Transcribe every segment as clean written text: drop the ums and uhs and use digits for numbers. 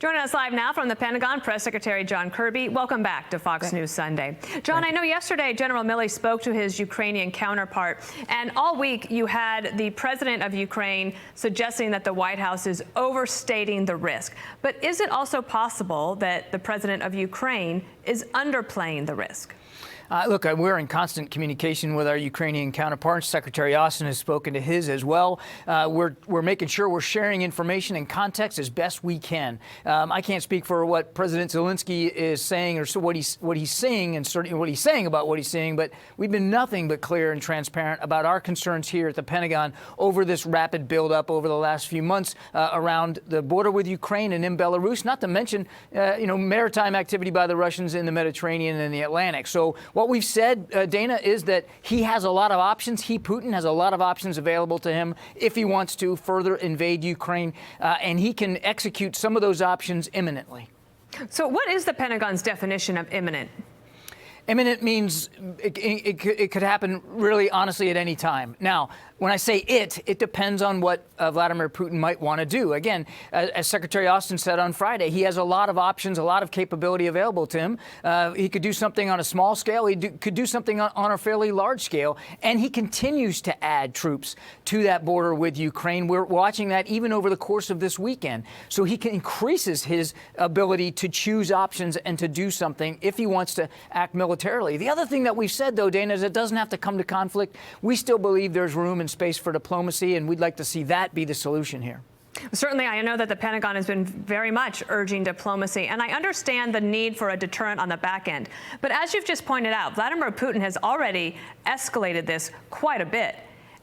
Joining us live now from the Pentagon, Press Secretary John Kirby. Welcome back to Fox News Sunday. John, I know yesterday General Milley spoke to his Ukrainian counterpart, and all week you had the president of Ukraine suggesting that the White House is overstating the risk. But is it also possible that the president of Ukraine is underplaying the risk? Look, we're in constant communication with our Ukrainian counterparts. Secretary Austin has spoken to his as well. We're making sure we're sharing information and context as best we can. I can't speak for what President Zelensky is saying or what he's saying and certainly what he's saying about what he's saying, but we've been nothing but clear and transparent about our concerns here at the Pentagon over this rapid buildup over the last few months around the border with Ukraine and in Belarus, not to mention, maritime activity by the Russians in the Mediterranean and the Atlantic. So what we've said, Dana, is that he has a lot of options. Putin has a lot of options available to him if he wants to further invade Ukraine, and he can execute some of those options imminently. So what is the Pentagon's definition of imminent? Imminent means it could happen really honestly at any time. Now, when I say it depends on what Vladimir Putin might want to do. Again, as Secretary Austin said on Friday, he has a lot of options, a lot of capability available to him. He could do something on a small scale. He could do something on a fairly large scale. And he continues to add troops to that border with Ukraine. We're watching that even over the course of this weekend. So he increases his ability to choose options and to do something if he wants to act militarily. The other thing that we've said, though, Dana, is it doesn't have to come to conflict. We still believe there's room and space for diplomacy, and we'd like to see that be the solution here. Certainly, I know that the Pentagon has been very much urging diplomacy, and I understand the need for a deterrent on the back end. But as you've just pointed out, Vladimir Putin has already escalated this quite a bit.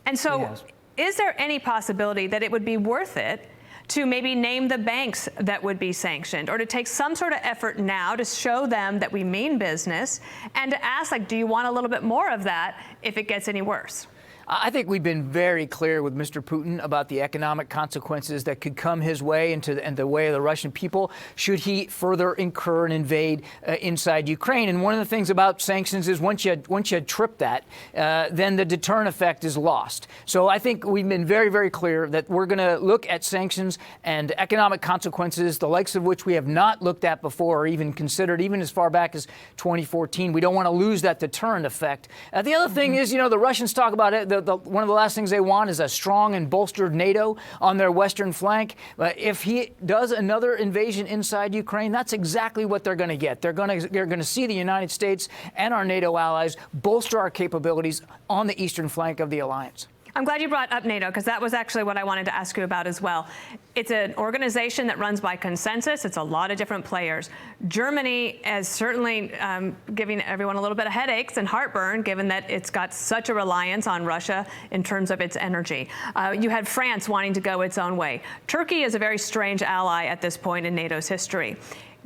And so is there any possibility that it would be worth it to maybe name the banks that would be sanctioned, or to take some sort of effort now to show them that we mean business, and to ask, do you want a little bit more of that if it gets any worse? I think we've been very clear with Mr. Putin about the economic consequences that could come his way and the way of the Russian people should he further incur and invade inside Ukraine. And one of the things about sanctions is once you trip that, then the deterrent effect is lost. So I think we've been very, very clear that we're going to look at sanctions and economic consequences, the likes of which we have not looked at before or even considered, even as far back as 2014. We don't want to lose that deterrent effect. The other thing is, the Russians talk about it. One of the last things they want is a strong and bolstered NATO on their western flank. If he does another invasion inside Ukraine, that's exactly what they're going to get. They're going to see the United States and our NATO allies bolster our capabilities on the eastern flank of the alliance. I'm glad you brought up NATO, because that was actually what I wanted to ask you about as well. It's an organization that runs by consensus. It's a lot of different players. Germany is certainly giving everyone a little bit of headaches and heartburn, given that it's got such a reliance on Russia in terms of its energy. You had France wanting to go its own way. Turkey is a very strange ally at this point in NATO's history.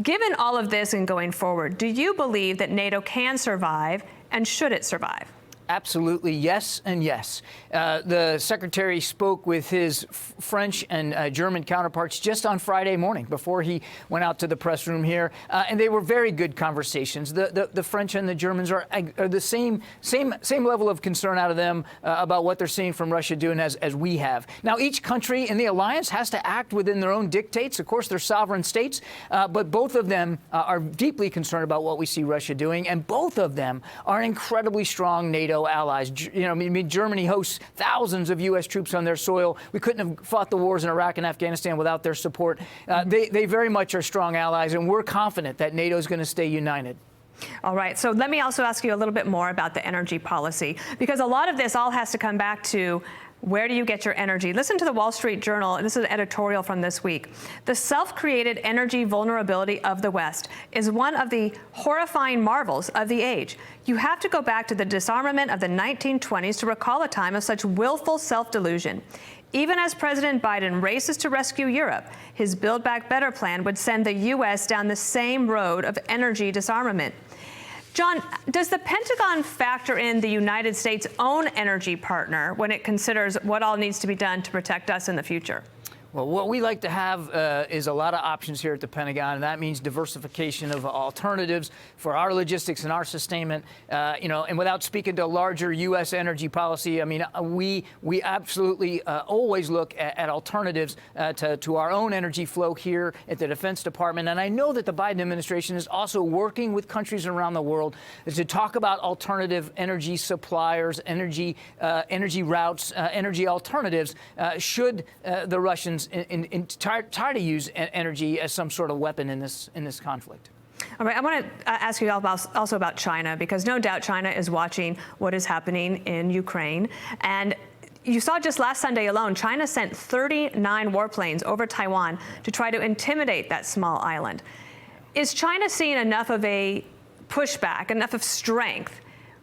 Given all of this and going forward, do you believe that NATO can survive, and should it survive? Absolutely, yes and yes. The Secretary spoke with his French and German counterparts just on Friday morning before he went out to the press room here, and they were very good conversations. The French and the Germans are the same level of concern out of them about what they're seeing from Russia doing as we have. Now, each country in the alliance has to act within their own dictates. Of course, they're sovereign states, but both of them are deeply concerned about what we see Russia doing, and both of them are incredibly strong NATO allies. Germany hosts thousands of U.S. troops on their soil. We couldn't have fought the wars in Iraq and Afghanistan without their support. They very much are strong allies, and we're confident that NATO is going to stay united. All right. So let me also ask you a little bit more about the energy policy, because a lot of this all has to come back to where do you get your energy? Listen to the Wall Street Journal. This is an editorial from this week. The self-created energy vulnerability of the West is one of the horrifying marvels of the age. You have to go back to the disarmament of the 1920s to recall a time of such willful self-delusion. Even as President Biden races to rescue Europe, his Build Back Better plan would send the U.S. down the same road of energy disarmament. John, does the Pentagon factor in the United States' own energy partner when it considers what all needs to be done to protect us in the future? Well, what we like to have is a lot of options here at the Pentagon, and that means diversification of alternatives for our logistics and our sustainment. And without speaking to larger U.S. energy policy, I mean, we absolutely always look at alternatives to our own energy flow here at the Defense Department. And I know that the Biden administration is also working with countries around the world to talk about alternative energy suppliers, energy routes, energy alternatives, should the Russians try to use energy as some sort of weapon in this conflict. All right, I want to ask you also about China, because no doubt China is watching what is happening in Ukraine. And you saw just last Sunday alone, China sent 39 warplanes over Taiwan to try to intimidate that small island. Is China seeing enough of a pushback, enough of strength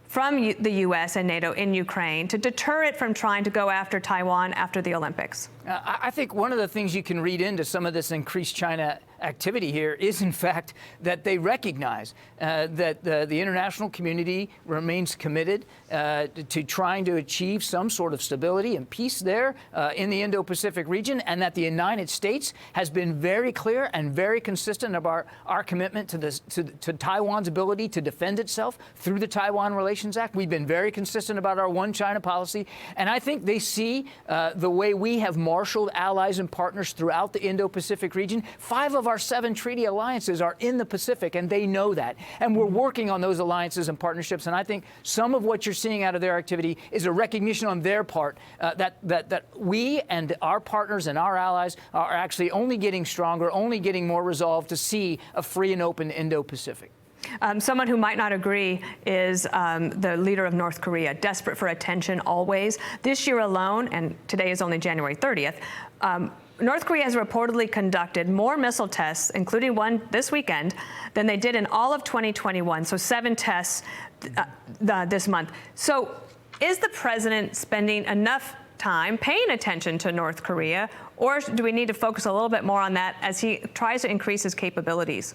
from the U.S. and NATO in Ukraine to deter it from trying to go after Taiwan after the Olympics? I think one of the things you can read into some of this increased China activity here is, in fact, that they recognize that the international community remains committed to trying to achieve some sort of stability and peace there in the Indo-Pacific region, and that the United States has been very clear and very consistent about our commitment to Taiwan's ability to defend itself through the Taiwan Relations Act. We've been very consistent about our one China policy, and I think they see the way we have marshaled allies and partners throughout the Indo-Pacific region. 5 of our 7 treaty alliances are in the Pacific, and they know that. And we're working on those alliances and partnerships. And I think some of what you're seeing out of their activity is a recognition on their part that we and our partners and our allies are actually only getting stronger, only getting more resolved to see a free and open Indo-Pacific. Someone who might not agree is the leader of North Korea, desperate for attention always. This year alone, and today is only January 30th, North Korea has reportedly conducted more missile tests, including one this weekend, than they did in all of 2021. So 7 tests this month. So is the president spending enough time paying attention to North Korea, or do we need to focus a little bit more on that as he tries to increase his capabilities?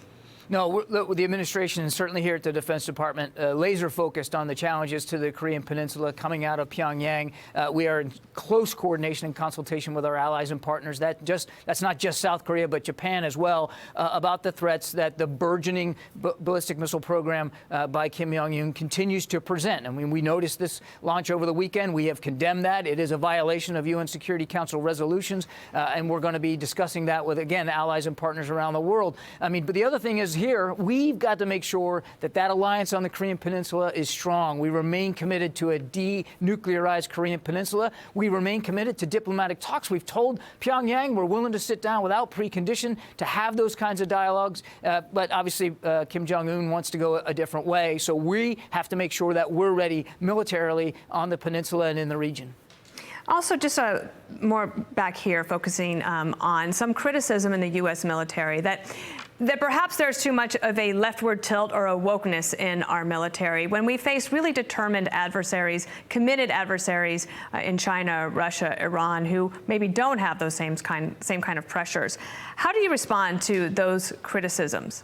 No, the administration, and certainly here at the Defense Department, laser focused on the challenges to the Korean Peninsula coming out of Pyongyang. We are in close coordination and consultation with our allies and partners. That's not just South Korea, but Japan as well, about the threats that the burgeoning ballistic missile program by Kim Jong-un continues to present. I mean, we noticed this launch over the weekend. We have condemned that. It is a violation of UN Security Council resolutions, and we're going to be discussing that with, again, allies and partners around the world. I mean, but the other thing is, here, we've got to make sure that alliance on the Korean Peninsula is strong. We remain committed to a denuclearized Korean Peninsula. We remain committed to diplomatic talks. We've told Pyongyang we're willing to sit down without precondition to have those kinds of dialogues. But obviously, Kim Jong-un wants to go a different way. So we have to make sure that we're ready militarily on the peninsula and in the region. Also, just more back here, focusing on some criticism in the U.S. military that perhaps there's too much of a leftward tilt or a wokeness in our military when we face really determined adversaries, committed adversaries in China, Russia, Iran, who maybe don't have those same kind of pressures. How do you respond to those criticisms?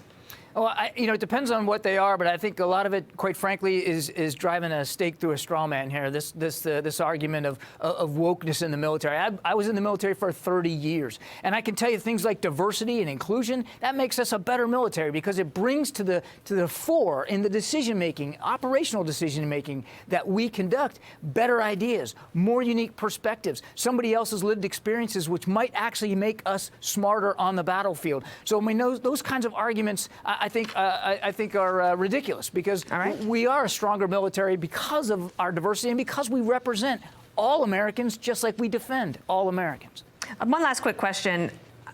Well, it depends on what they are, but I think a lot of it, quite frankly, is driving a stake through a straw man here. This argument of wokeness in the military. I was in the military for 30 years, and I can tell you things like diversity and inclusion. That makes us a better military because it brings to the fore in the decision making, operational decision making that we conduct, better ideas, more unique perspectives, somebody else's lived experiences, which might actually make us smarter on the battlefield. So I mean, those kinds of arguments, I think are ridiculous because we are a stronger military because of our diversity and because we represent all Americans just like we defend all Americans. One last quick question.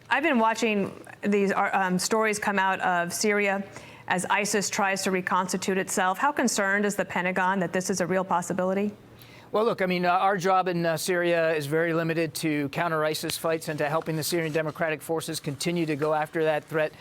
I've been watching these stories come out of Syria as ISIS tries to reconstitute itself. How concerned is the Pentagon that this is a real possibility? Well, look, I mean, our job in Syria is very limited to counter ISIS fights and to helping the Syrian Democratic Forces continue to go after that threat.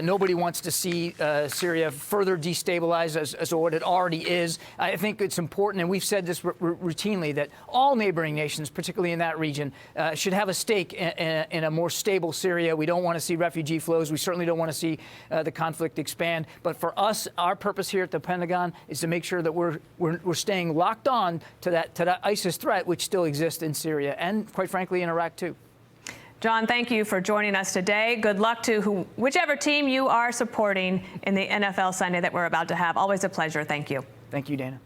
Nobody wants to see Syria further destabilized as what it already is. I think it's important, and we've said this routinely, that all neighboring nations, particularly in that region, should have a stake in a more stable Syria. We don't want to see refugee flows. We certainly don't want to see the conflict expand. But for us, our purpose here at the Pentagon is to make sure that we're staying locked on to that ISIS threat, which still exists in Syria and, quite frankly, in Iraq, too. John, thank you for joining us today. Good luck to whichever team you are supporting in the NFL Sunday that we're about to have. Always a pleasure. Thank you. Thank you, Dana.